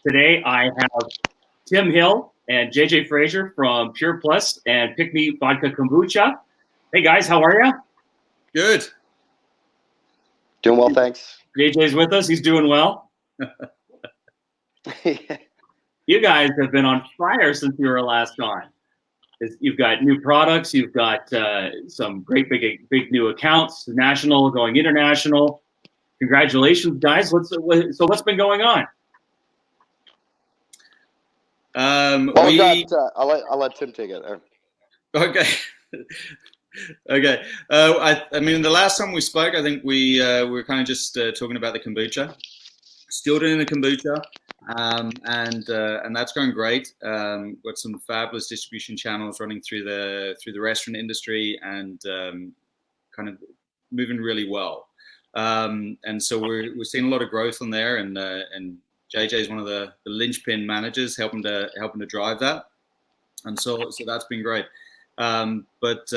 Today I have Tim Hill and JJ Fraser from Pure Plus and Pick Me Vodka Kombucha. Hey guys, how are you? Good. Doing well, thanks. JJ's with us. He's doing well. You guys have been on fire since you were last on. You've got new products. You've got some great big new accounts, national, going international. Congratulations, guys. What's been going on? I'll let Tim take it there. Okay. Okay. I mean, the last time we spoke, I think we were kind of just talking about the kombucha. Still doing the kombucha, and that's going great. Got some fabulous distribution channels running through the restaurant industry, and kind of moving really well. And so we're seeing a lot of growth on there, and JJ is one of the linchpin managers helping to drive that, and so that's been great. But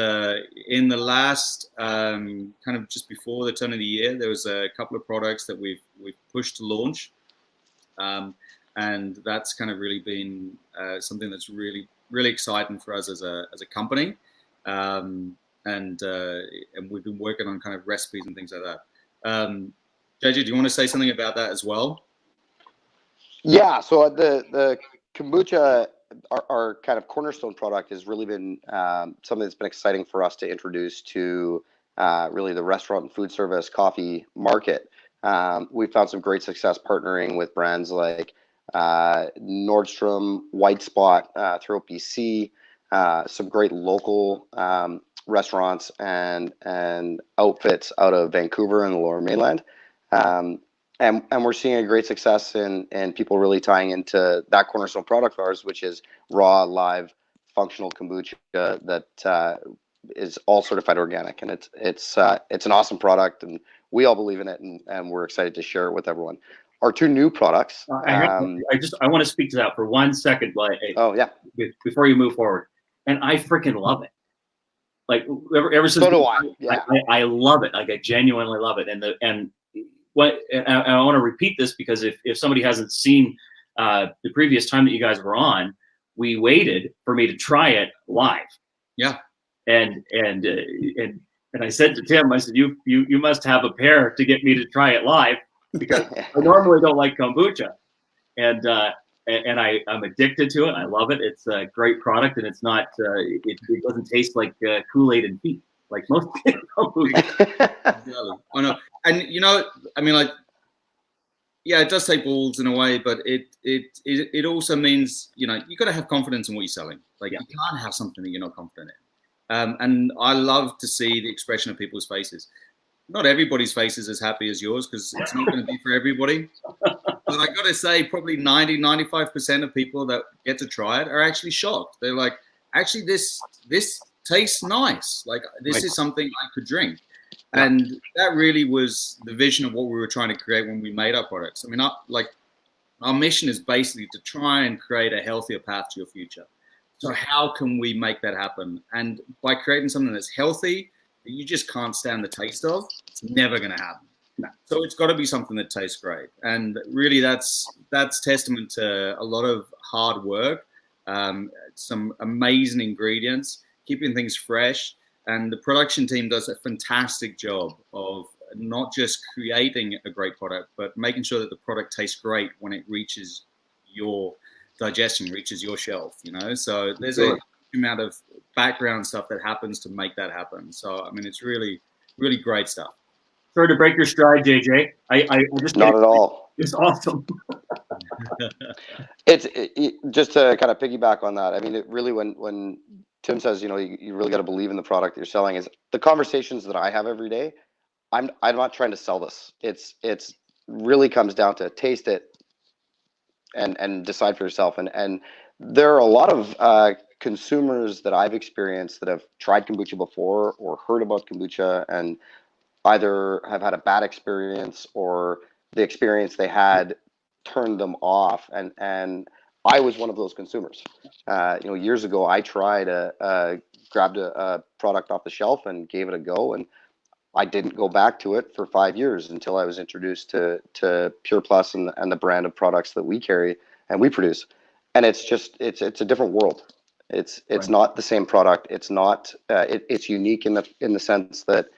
in the last kind of just before the turn of the year, there was a couple of products that we've pushed to launch, and that's kind of really been something that's really exciting for us as a company, and we've been working on kind of recipes and things like that. JJ, do you want to say something about that as well? Yeah. So the kombucha, our kind of cornerstone product, has really been something that's been exciting for us to introduce to really the restaurant and food service coffee market. We found some great success partnering with brands like Nordstrom, White Spot throughout BC, some great local restaurants and outfits out of Vancouver and the Lower Mainland. And we're seeing a great success in people really tying into that cornerstone product of ours, which is raw, live, functional kombucha that is all certified organic, and it's an awesome product, and we all believe in it, and we're excited to share it with everyone. Our two new products. I want to speak to that for 1 second. Oh yeah. Before you move forward, and I freaking love it. Like ever since. So do I. Yeah. I love it. Like I genuinely love it, and I want to repeat this because if somebody hasn't seen the previous time that you guys were on, we waited for me to try it live. Yeah. And I said to Tim, I said, you must have a pair to get me to try it live, because I normally don't like kombucha, and I'm addicted to it. I love it. It's a great product, and it's not it doesn't taste like Kool-Aid and feet like most kombucha. I know. And I mean, like, yeah, it does take balls in a way, but it also means you got to have confidence in what you're selling. Like, you can't have something that you're not confident in. And I love to see the expression of people's faces. Not everybody's face is as happy as yours, because it's not going to be for everybody. But I got to say, probably 95% of people that get to try it are actually shocked. They're like, actually, this tastes nice. Like, this is something I could drink. And that really was the vision of what we were trying to create when we made our products. I mean, our mission is basically to try and create a healthier path to your future. So how can we make that happen? And by creating something that's healthy, that you just can't stand the taste of, it's never going to happen. No. So it's got to be something that tastes great. And really that's testament to a lot of hard work, some amazing ingredients, keeping things fresh. And the production team does a fantastic job of not just creating a great product, but making sure that the product tastes great when it reaches your digestion, reaches your shelf, So there's a huge amount of background stuff that happens to make that happen. So, I mean, it's really, really great stuff. Sorry to break your stride, JJ. I just not at all. It's awesome. It's just to kind of piggyback on that. I mean, it really, when Tim says, you really got to believe in the product that you're selling, is the conversations that I have every day. I'm not trying to sell this. It's really comes down to taste it and decide for yourself. And there are a lot of consumers that I've experienced that have tried kombucha before or heard about kombucha and either have had a bad experience or the experience they had turned them off. And I was one of those consumers. Years ago, I tried grabbed a product off the shelf and gave it a go, and I didn't go back to it for 5 years until I was introduced to Pure Plus and the brand of products that we carry and we produce. And it's just it's a different world. It's Right. not the same product. It's not it's unique in the sense that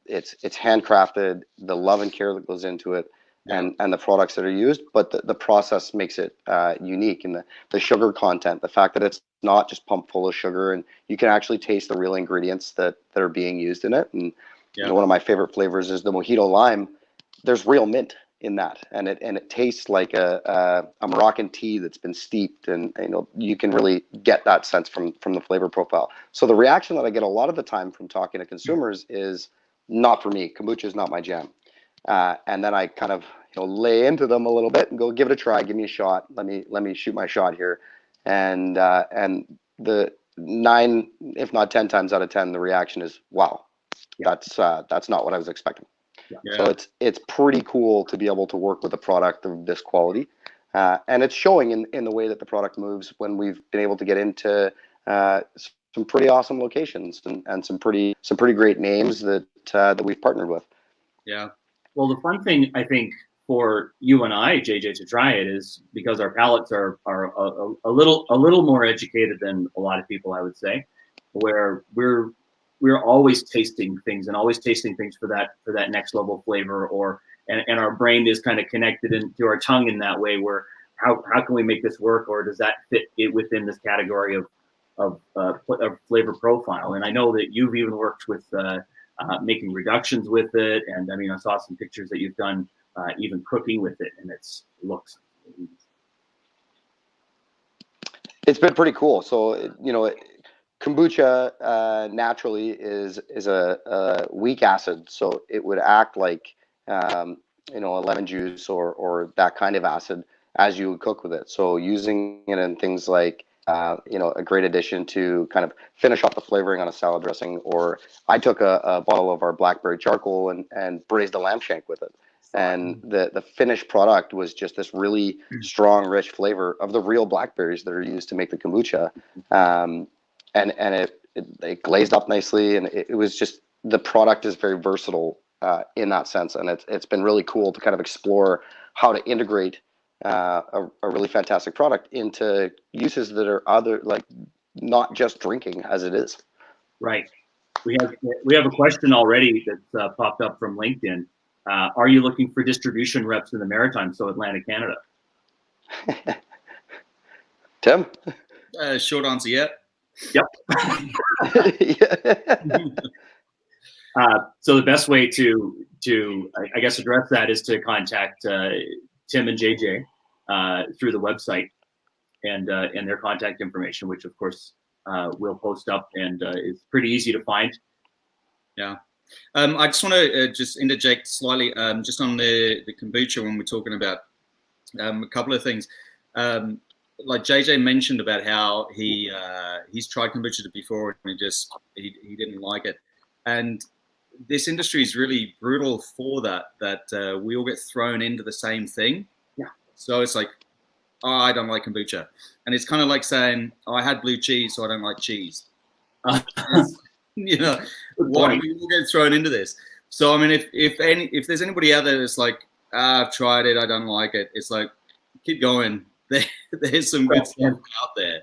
it's handcrafted, the love and care that goes into it, and the products that are used, but the process makes it unique. And the sugar content, the fact that it's not just pumped full of sugar, and you can actually taste the real ingredients that are being used in it. And you know, one of my favorite flavors is the mojito lime. There's real mint in that, and it tastes like a Moroccan tea that's been steeped, and you know, you can really get that sense from the flavor profile. So the reaction that I get a lot of the time from talking to consumers is, not for me. Kombucha is not my jam. And then I kind of, you know, lay into them a little bit and go, give it a try, give me a shot, let me shoot my shot here, and the 9, if not 10 times out of 10, the reaction is, wow, that's not what I was expecting. Yeah. So it's pretty cool to be able to work with a product of this quality, and it's showing in the way that the product moves when we've been able to get into some pretty awesome locations and some pretty great names that we've partnered with. Yeah. Well, the fun thing, I think, for you and I, JJ, to try it is because our palates are a little more educated than a lot of people, I would say, where we're always tasting things for that next level flavor, and our brain is kind of connected into our tongue in that way, where how can we make this work, or does that fit it within this category of flavor profile? And I know that you've even worked with making reductions with it, and I mean, I saw some pictures that you've done even cooking with it, and it looks. It's been pretty cool. So you know, kombucha naturally is a weak acid, so it would act like you know, a lemon juice or that kind of acid as you would cook with it. So using it in things like you know, a great addition to kind of finish off the flavoring on a salad dressing, or I took a bottle of our blackberry charcoal and braised a lamb shank with it. And the finished product was just this really strong, rich flavor of the real blackberries that are used to make the kombucha. And it glazed up nicely, and it was just, the product is very versatile in that sense. And it's been really cool to kind of explore how to integrate a really fantastic product into uses that are other, like, not just drinking as it is. Right. We have a question already that's popped up from LinkedIn. Are you looking for distribution reps in the Maritime, so Atlantic Canada? Tim? Short answer, yeah. Yep. So the best way to I guess address that is to contact Tim and JJ through the website and their contact information, which of course we'll post up, and it's pretty easy to find. Yeah. I just want to just interject slightly just on the kombucha when we're talking about a couple of things. Like JJ mentioned about how he's tried kombucha before and he didn't like it, and this industry is really brutal for that we all get thrown into the same thing. Yeah. So it's like, oh, I don't like kombucha, and it's kind of like saying, oh, I had blue cheese, so I don't like cheese. You know, why do we all get thrown into this? So I mean, if there's anybody out there that's like, I've tried it, I don't like it, it's like, keep going. There's some good stuff out there.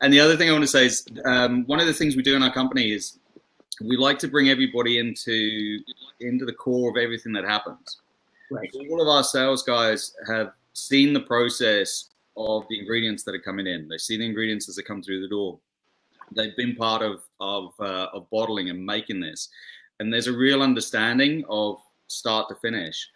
And the other thing I want to say is, one of the things we do in our company is we like to bring everybody into the core of everything that happens. Right. So all of our sales guys have seen the process of the ingredients that are coming in. They see the ingredients as they come through the door. They've been part of bottling and making this, and there's a real understanding of start to finish.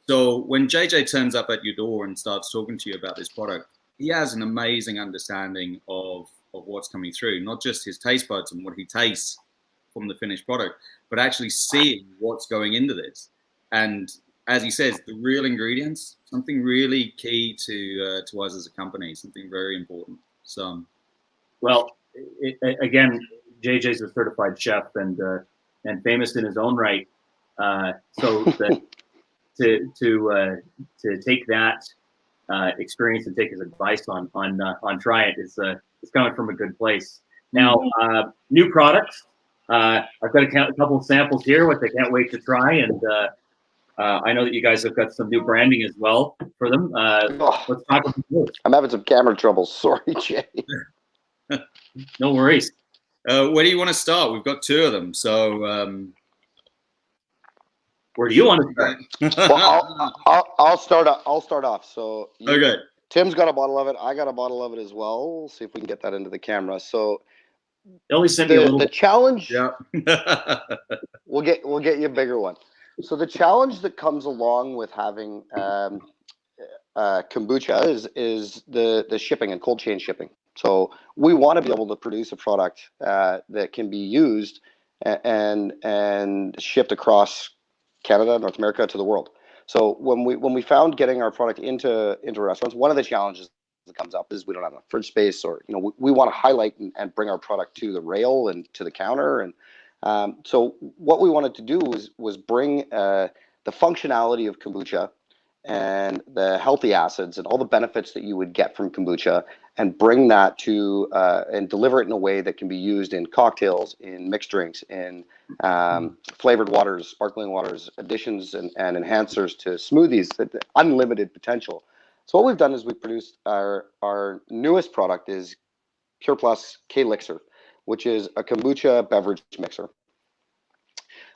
So when JJ turns up at your door and starts talking to you about this product, he has an amazing understanding of what's coming through, not just his taste buds and what he tastes from the finished product, but actually seeing what's going into this. And as he says, the real ingredients, something really key to us as a company, something very important. So, well, again, JJ's a certified chef and famous in his own right. So that to take that experience and take his advice on try it is coming from a good place. Now, new products. I've got a couple of samples here, which I can't wait to try. And I know that you guys have got some new branding as well for them. Oh, Let's talk about those. I'm having some camera trouble. Sorry, Jay. No worries. Where do you want to start? We've got two of them, so. Where do you want to start? Well, I'll start. I'll start off. So Okay. Tim's got a bottle of it. I got a bottle of it as well. We'll see if we can get that into the camera. So They only sent me a little. the challenge. Yeah. We'll get you a bigger one. So the challenge that comes along with having kombucha is the shipping and cold chain shipping. So we want to be able to produce a product that can be used and shipped across Canada, North America, to the world. So when we found getting our product into restaurants, one of the challenges that comes up is we don't have enough fridge space, or we want to highlight and bring our product to the rail and to the counter. And so what we wanted to do was bring the functionality of kombucha and the healthy acids and all the benefits that you would get from kombucha, and bring that to and deliver it in a way that can be used in cocktails, in mixed drinks, in flavored waters, sparkling waters, additions and enhancers to smoothies, that unlimited potential. So what we've done is we've produced our newest product is Pure Plus K-Lixer, which is a kombucha beverage mixer.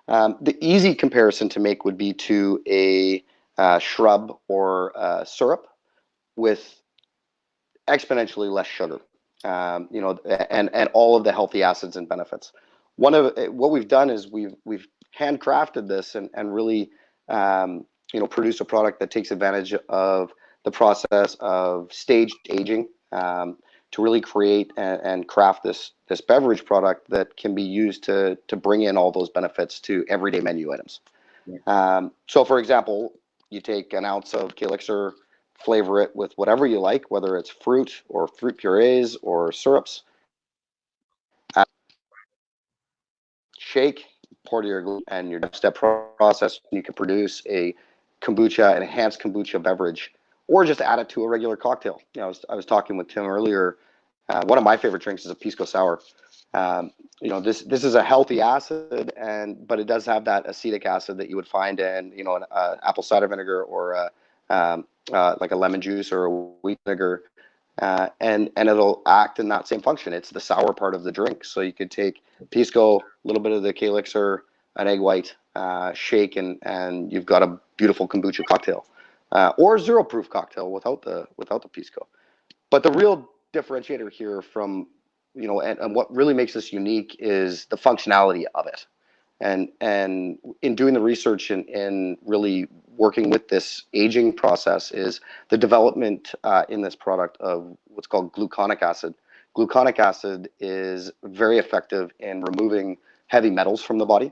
The easy comparison to make would be to a shrub or syrup with exponentially less sugar, and all of the healthy acids and benefits. One of what we've done is we've handcrafted this and really produced a product that takes advantage of the process of staged aging to really create and craft this beverage product that can be used to bring in all those benefits to everyday menu items. Yeah. So, for example, you take an ounce of K-Lixer, flavor it with whatever you like, whether it's fruit or fruit purees or syrups. Shake, pour to your and your step process. You can produce a kombucha, an enhanced kombucha beverage, or just add it to a regular cocktail. I was talking with Tim earlier. One of my favorite drinks is a pisco sour. This is a healthy acid, but it does have that acetic acid that you would find in an apple cider vinegar or like a lemon juice or a wheat vinegar, and it'll act in that same function. It's the sour part of the drink. So you could take pisco, a little bit of the K-Lixer, an egg white, shake, and you've got a beautiful kombucha cocktail, or zero proof cocktail without the pisco. But the real differentiator here from and what really makes this unique is the functionality of it. And in doing the research and really working with this aging process is the development in this product of what's called gluconic acid. Gluconic acid is very effective in removing heavy metals from the body.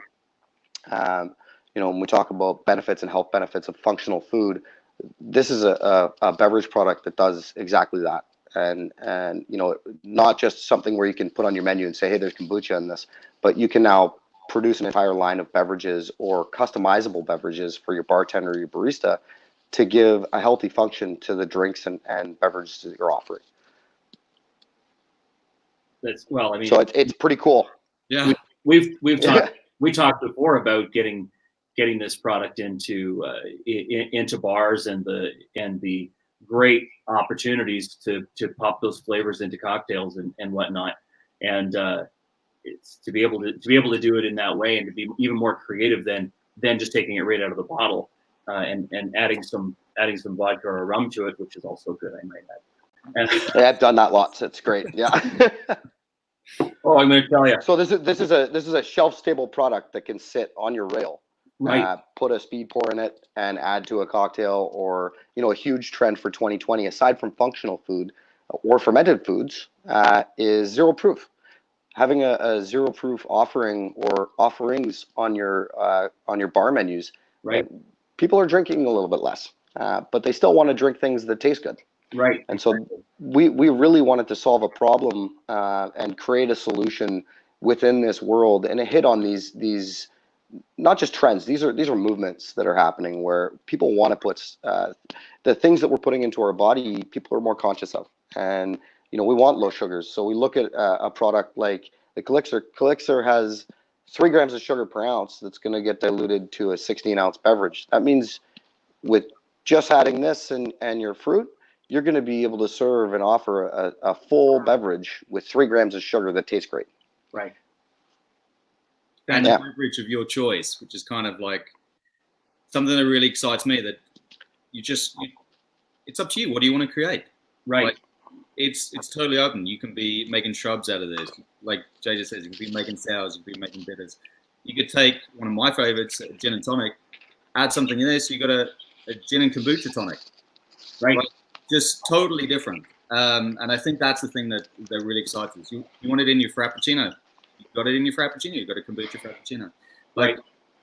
When we talk about benefits and health benefits of functional food, this is a beverage product that does exactly that. And not just something where you can put on your menu and say, hey, there's kombucha in this, but you can now produce an entire line of beverages or customizable beverages for your bartender or your barista to give a healthy function to the drinks and beverages that you're offering. So it's pretty cool. Yeah, we've talked before about getting this product into bars and the great opportunities to pop those flavors into cocktails and whatnot, and it's to be able to do it in that way and to be even more creative than just taking it right out of the bottle and adding some vodka or rum to it, which is also good, I might add. Yeah, I've done that lots. It's great. Yeah. Oh, I'm going to tell you. So this is a shelf stable product that can sit on your rail. Right. Put a speed pour in it and add to a cocktail, or a huge trend for 2020, aside from functional food or fermented foods, is zero proof. Having a zero proof offering or offerings on your bar menus, right? People are drinking a little bit less, but they still want to drink things that taste good, right? And so we really wanted to solve a problem and create a solution within this world, and it hit on these not just trends. These are movements that are happening where people want to put the things that we're putting into our body. People are more conscious of, and we want low sugars. So we look at a product like the K-Lixer. K-Lixer has 3 grams of sugar per ounce that's going to get diluted to a 16-ounce beverage. That means with just adding this and your fruit, you're going to be able to serve and offer a full beverage with 3 grams of sugar that tastes great. Right. And a beverage of your choice, which is kind of like something that really excites me, that it's up to you. What do you want to create? Right. Like, it's totally open. You can be making shrubs out of this. Like Jay just says, you can be making sours, you can be making bitters. You could take one of my favorites, gin and tonic, add something in there, so you got a gin and kombucha tonic. Right. Just totally different. And I think that's the thing that really excites us. You want it in your Frappuccino. You got it in your Frappuccino. You got a kombucha Frappuccino. Like,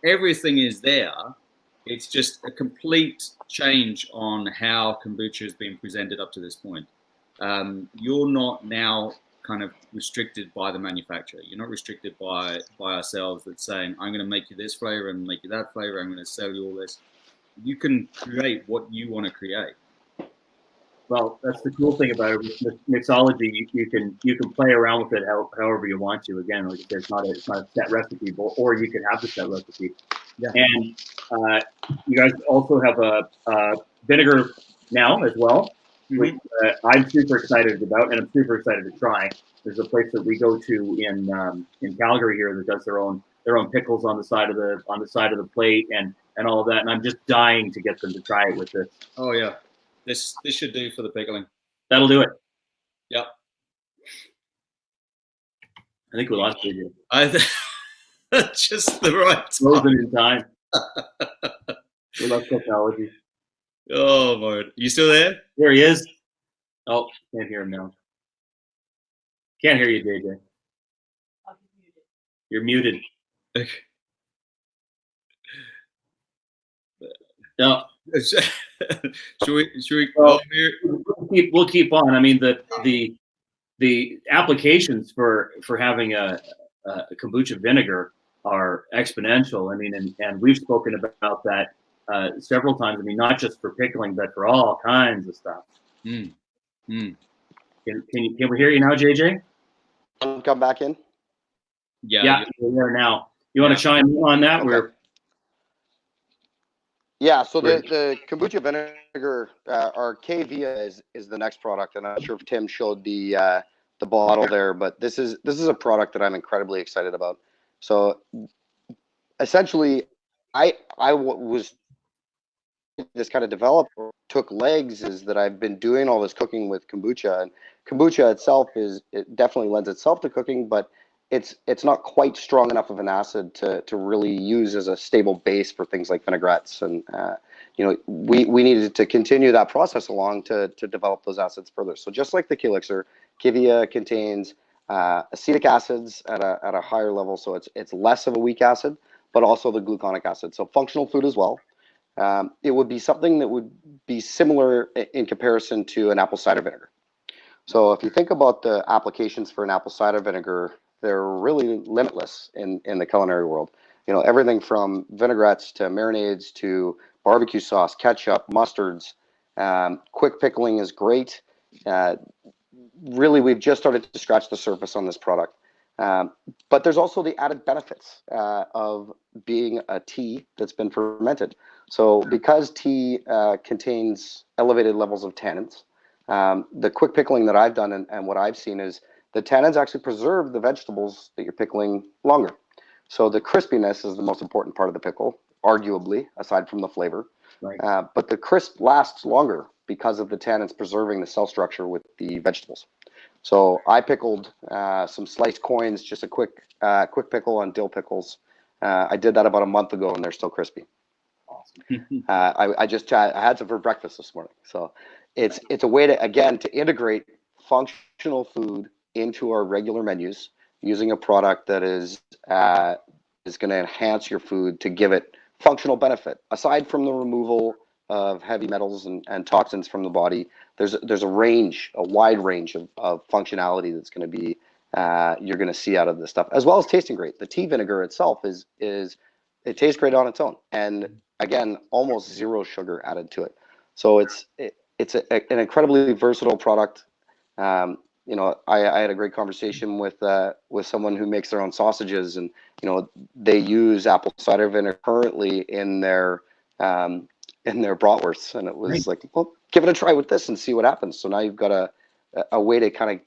everything is there. It's just a complete change on how kombucha has been presented up to this point. You're not now kind of restricted by the manufacturer. You're not restricted by ourselves that's saying, I'm going to make you this flavor and make you that flavor. I'm going to sell you all this. You can create what you want to create. Well, that's the cool thing about it. With mixology, you can play around with it however you want to. Again, like I said, it's not a set recipe, or you can have the set recipe. Yeah. And you guys also have a vinegar now as well, which I'm super excited about, and I'm super excited to try. There's a place that we go to in Calgary here that does their own pickles on the side of the plate and all of that, and I'm just dying to get them to try it with this. Oh yeah. This should do for the pickling. That'll do it. Yep. I think we lost you. Just the right time. Frozen in time. We love technology. Oh, Lord. You still there? There he is. Oh, can't hear him now. Can't hear you, JJ. You're muted. No. Should we go here? We'll keep on. I mean, the applications for having a kombucha vinegar are exponential. I mean, and we've spoken about that several times. I mean, not just for pickling, but for all kinds of stuff. Can we hear you now, JJ? Come back in. Yeah, we're there now. You want to chime in on that? Okay. Yeah, so the kombucha vinegar, our K-Via is the next product, and I'm not sure if Tim showed the bottle there, but this is a product that I'm incredibly excited about. So essentially, I was this kind of developed or took legs is that I've been doing all this cooking with kombucha, and kombucha itself it definitely lends itself to cooking, but it's not quite strong enough of an acid to really use as a stable base for things like vinaigrettes. And we needed to continue that process along to develop those acids further. So just like the K-Elixir, K-Via contains acetic acids at a higher level, so it's less of a weak acid, but also the gluconic acid. So functional food as well. It would be something that would be similar in comparison to an apple cider vinegar. So if you think about the applications for an apple cider vinegar, they're really limitless in the culinary world. Everything from vinaigrettes to marinades to barbecue sauce, ketchup, mustards. Quick pickling is great. Really, we've just started to scratch the surface on this product. But there's also the added benefits of being a tea that's been fermented. So because tea contains elevated levels of tannins, the quick pickling that I've done and what I've seen is the tannins actually preserve the vegetables that you're pickling longer. So the crispiness is the most important part of the pickle, arguably, aside from the flavor. Right. But the crisp lasts longer because of the tannins preserving the cell structure with the vegetables. So I pickled some sliced coins, just a quick pickle on dill pickles. I did that about a month ago, and they're still crispy. Awesome. I had some for breakfast this morning. So it's a way to integrate functional food into our regular menus using a product that is going to enhance your food to give it functional benefit. Aside from the removal of heavy metals and toxins from the body, there's a wide range of functionality that's going to be you're going to see out of this stuff, as well as tasting great. The tea vinegar itself it tastes great on its own, and again, almost zero sugar added to it. So it's an incredibly versatile product. I had a great conversation with someone who makes their own sausages, and they use apple cider vinegar currently in their bratwursts, and it was like, well, give it a try with this and see what happens. So now you've got a way to kind of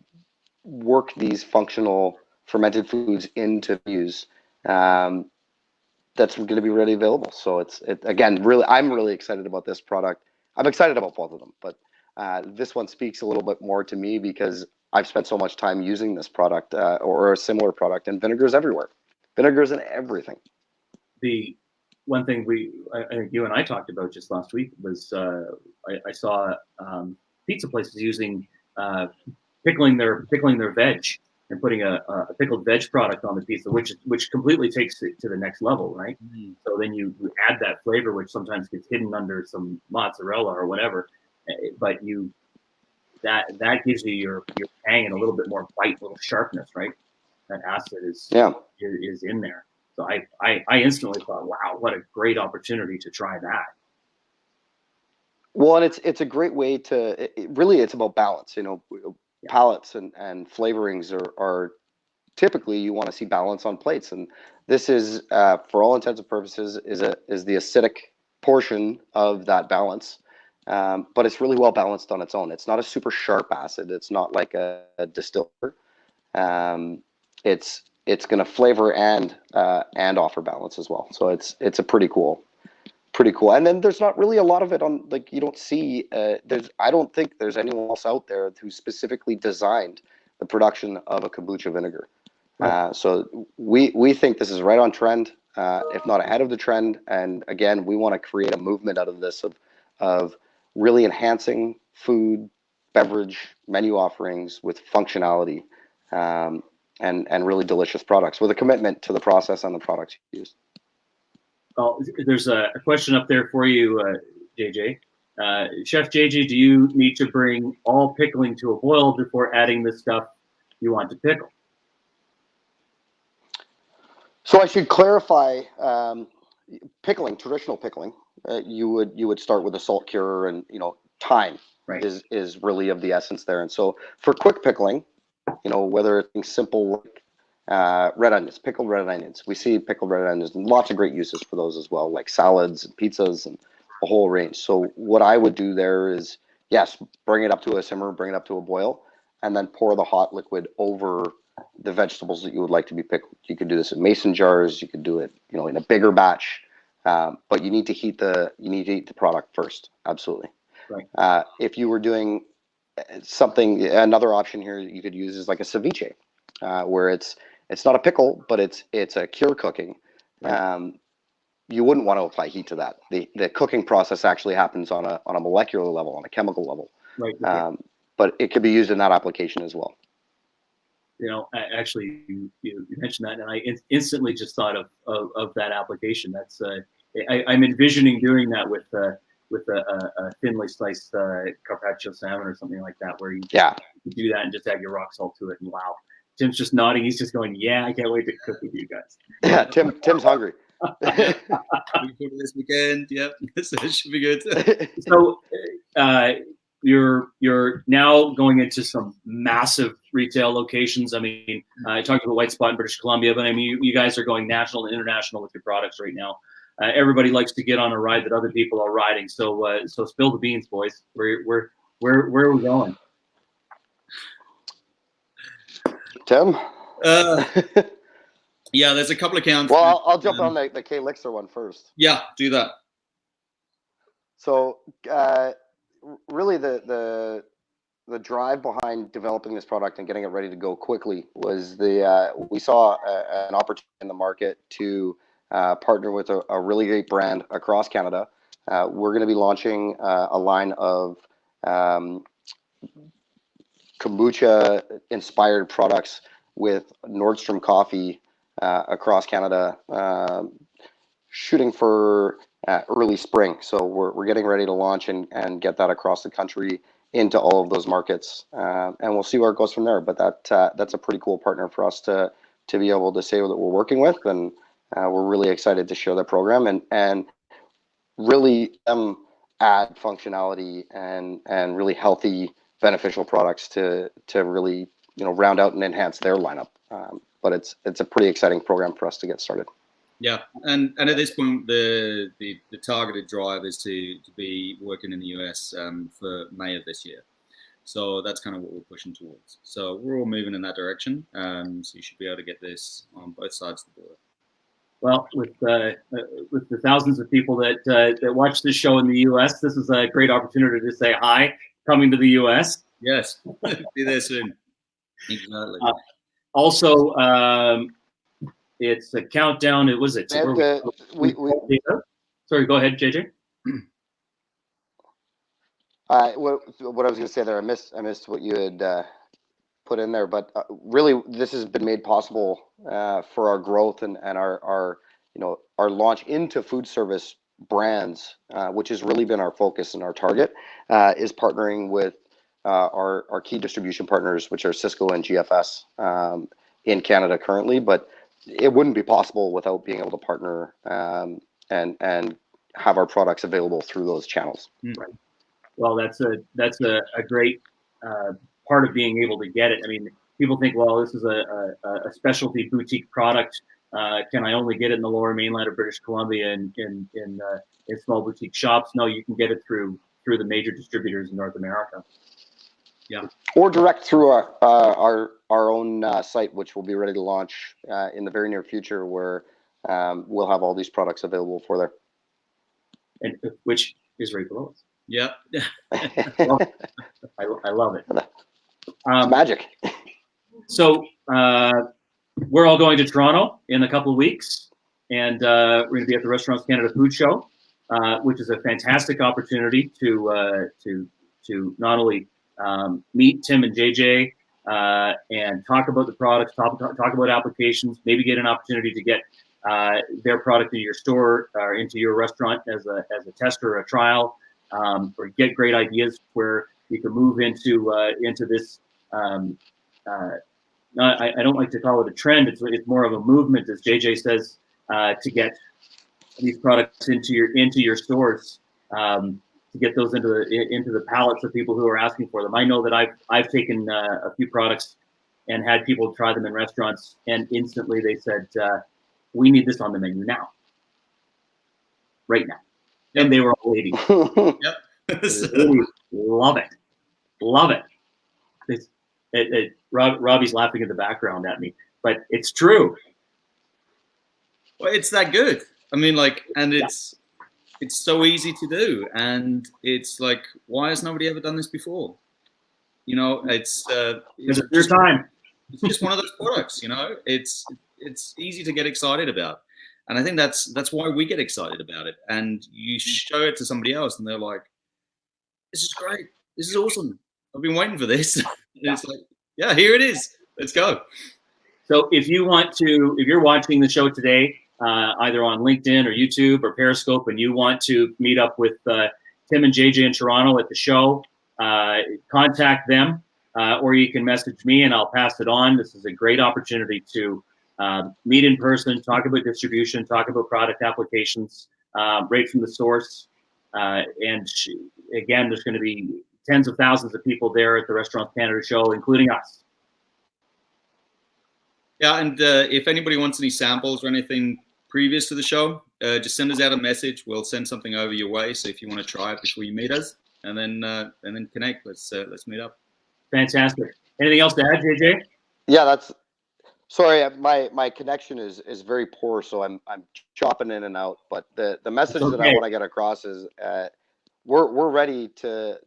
work these functional fermented foods into use. That's going to be readily available. So again, really, I'm really excited about this product. I'm excited about both of them, but this one speaks a little bit more to me because I've spent so much time using this product or a similar product, and vinegar's everywhere. Vinegar's in everything. The one thing I think you and I talked about just last week was I saw pizza places using pickling their veg and putting a pickled veg product on the pizza, which completely takes it to the next level, right? Mm. So then you add that flavor, which sometimes gets hidden under some mozzarella or whatever, but that gives you your tang and a little bit more bite, a little sharpness, right? That acid is in there. So I instantly thought, wow, what a great opportunity to try that. Well, and it's a great way to really, it's about balance. Palates and flavorings are typically, you want to see balance on plates, and this is for all intents and purposes is the acidic portion of that balance, but it's really well balanced on its own. It's not a super sharp acid. It's not like a distiller. It's going to flavor and offer balance as well. So it's a pretty cool. And then there's not really a lot of it on, like, you don't see, I don't think there's anyone else out there who specifically designed the production of a kombucha vinegar. Right. So we think this is right on trend, if not ahead of the trend. And again, we want to create a movement out of this of really enhancing food, beverage, menu offerings with functionality, and really delicious products with a commitment to the process and the products used. Well, there's a question up there for you, JJ. Chef JJ, do you need to bring all pickling to a boil before adding the stuff you want to pickle? So I should clarify, pickling, traditional pickling, you would start with a salt cure, and time is really of the essence there. And so for quick pickling, whether it's simple like red onions, pickled red onions. We see pickled red onions and lots of great uses for those as well, like salads and pizzas and a whole range. So what I would do there is, yes, bring it up to a simmer, bring it up to a boil, and then pour the hot liquid over the vegetables that you would like to be pickled. You could do this in mason jars. You could do it, in a bigger batch, but you need to heat the product first. Absolutely. Right. If you were doing another option here that you could use is like a ceviche, where it's not a pickle, but it's a cure cooking. Right. You wouldn't want to apply heat to that. The cooking process actually happens on a molecular level, on a chemical level. Right. Okay. But it could be used in that application as well. Actually, you mentioned that, and I instantly just thought of that application. That's I'm envisioning doing that with a thinly sliced carpaccio salmon or something like that, where you do that and just add your rock salt to it, and wow. Tim's just nodding. He's just going, yeah, I can't wait to cook with you guys. Yeah, Tim's hungry. This weekend, yep. So it should be good. So you're now going into some massive retail locations. I mean, I talked about White Spot in British Columbia, but I mean, you guys are going national and international with your products right now. Everybody likes to get on a ride that other people are riding. So spill the beans, boys. Where are we going? Tim? Yeah, there's a couple of accounts. Well, I'll jump on the K-Lixer one first. Yeah, do that. So really the drive behind developing this product and getting it ready to go quickly was we saw an opportunity in the market to partner with a really great brand across Canada. We're going to be launching a line of kombucha inspired products with Nordstrom Coffee across Canada, shooting for early spring. So we're getting ready to launch and get that across the country into all of those markets, and we'll see where it goes from there. But that's a pretty cool partner for us to be able to say that we're working with, and we're really excited to share the program and really add functionality and really healthy beneficial products to really round out and enhance their lineup. But it's a pretty exciting program for us to get started. Yeah, and at this point, the targeted drive is to be working in the US for May of this year. So that's kind of what we're pushing towards. So we're all moving in that direction. So you should be able to get this on both sides of the border. Well, with the thousands of people that watch this show in the U.S., this is a great opportunity to say hi, coming to the U.S. Yes, be there soon. Exactly. Also, it's a countdown. It was it. Sorry, go ahead, JJ. What I was going to say there, I missed what you had put in there, but really, this has been made possible for our growth and our launch into food service brands, which has really been our focus and our target, is partnering with our key distribution partners, which are Cisco and GFS in Canada currently. But it wouldn't be possible without being able to partner and have our products available through those channels. Right. Well, that's a great part of being able to get it. I mean, people think, well, this is a specialty boutique product. Can I only get it in the Lower Mainland of British Columbia in small boutique shops? No, you can get it through the major distributors in North America. Yeah, or direct through our own site, which will be ready to launch in the very near future, where we'll have all these products available for there. And which is right below us. Yeah. I love it. It's magic. So we're all going to Toronto in a couple of weeks, and we're going to be at the Restaurants Canada Food Show, which is a fantastic opportunity to not only meet Tim and JJ and talk about the products, talk about applications, maybe get an opportunity to get their product in your store or into your restaurant as a tester or a trial. Or get great ideas where you can move into this. I don't like to call it a trend. It's more of a movement, as JJ says, to get these products into your stores, to get those into the pallets of people who are asking for them. I know that I've taken a few products and had people try them in restaurants, and instantly they said, "We need this on the menu now, right now." And they were all ladies. Yep. Love it. Robbie's laughing in the background at me, but it's true. Well, it's that good. I mean, and it's so easy to do, and it's like, why has nobody ever done this before? It's your time. It's just one of those products. It's easy to get excited about. And I think that's why we get excited about it. And you show it to somebody else, and they're like, "This is great. This is awesome. I've been waiting for this." And it's like, "Yeah, here it is. Let's go." So if you're watching the show today, either on LinkedIn or YouTube or Periscope, and you want to meet up with Tim and JJ in Toronto at the show, contact them, or you can message me and I'll pass it on. This is a great opportunity to meet in person, talk about distribution, talk about product applications, right from the source. And again, there's going to be tens of thousands of people there at the Restaurants Canada show, including us. Yeah, and if anybody wants any samples or anything previous to the show, just send us out a message. We'll send something over your way. So if you want to try it before you meet us, and then connect, let's meet up. Fantastic. Anything else to add, JJ? Yeah, sorry, my connection is very poor, so I'm chopping in and out. But the message that I want to get across is we're ready to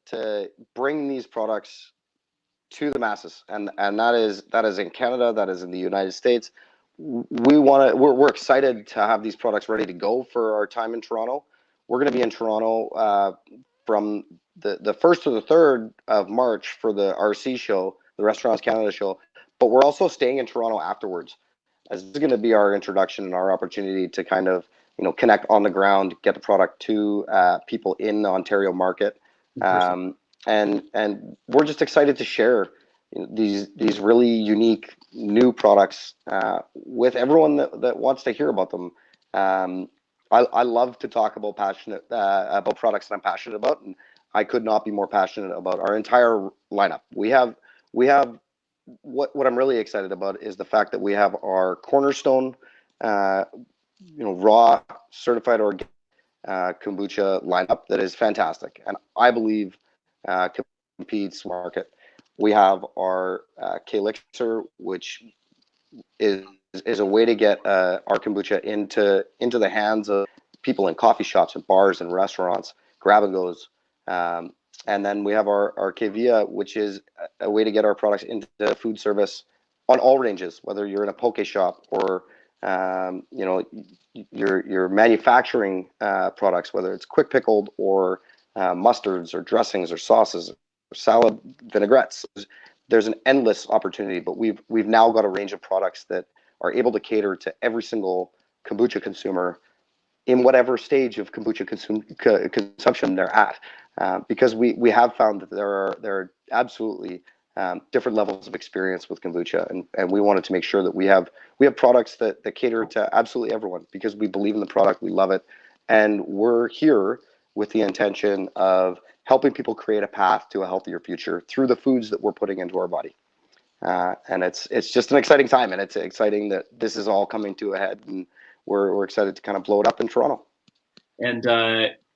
bring these products to the masses, and that is in Canada, that is in the United States. We're excited to have these products ready to go for our time in Toronto. We're going to be in Toronto from the 1st to the 3rd of March for the RC show, the Restaurants Canada show. But we're also staying in Toronto afterwards, as this is going to be our introduction and our opportunity to kind of connect on the ground, get the product to people in the Ontario market, and we're just excited to share these really unique new products with everyone that wants to hear about them. I love to talk about products that I'm passionate about, and I could not be more passionate about our entire lineup. We have what I'm really excited about is the fact that we have our cornerstone, raw certified organic kombucha lineup that is fantastic, and I believe competes market. We have our K-Elixir, which is a way to get our kombucha into the hands of people in coffee shops and bars and restaurants, grab and goes. And then we have our Kvia, which is a way to get our products into food service on all ranges, whether you're in a poke shop or your manufacturing products, whether it's quick pickled or mustards or dressings or sauces or salad vinaigrettes. There's an endless opportunity, but we've now got a range of products that are able to cater to every single kombucha consumer in whatever stage of kombucha consumption they're at, because we have found that there are absolutely different levels of experience with kombucha, and we wanted to make sure that we have products that cater to absolutely everyone, because we believe in the product, we love it, and we're here with the intention of helping people create a path to a healthier future through the foods that we're putting into our body. And it's just an exciting time, and it's exciting that this is all coming to a head, and we're excited to kind of blow it up in Toronto. And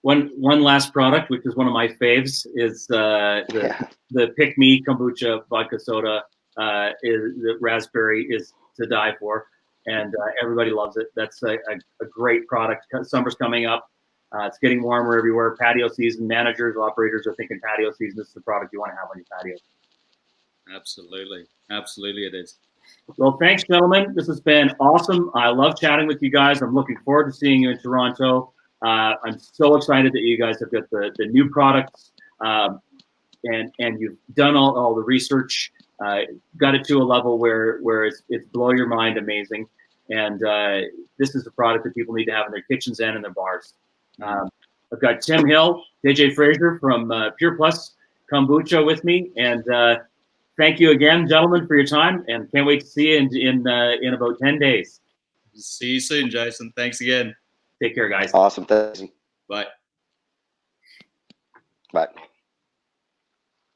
one last product, which is one of my faves, is the Pick Me Kombucha vodka soda. The raspberry is to die for, and everybody loves it. That's a great product. Summer's coming up. It's getting warmer everywhere. Patio season. Managers, operators are thinking patio season. This is the product you want to have on your patio. Absolutely it is. Well, thanks, gentlemen. This has been awesome. I love chatting with you guys. I'm looking forward to seeing you in Toronto. I'm so excited that you guys have got the new products, and you've done all the research, got it to a level where it's blow your mind amazing. And this is a product that people need to have in their kitchens and in their bars. I've got Tim Hill, JJ Fraser from Pure Kombucha with me, and thank you again, gentlemen, for your time, and can't wait to see you in about 10 days. See you soon, Jason. Thanks again. Take care, guys. Awesome. Thanks. Bye. Bye.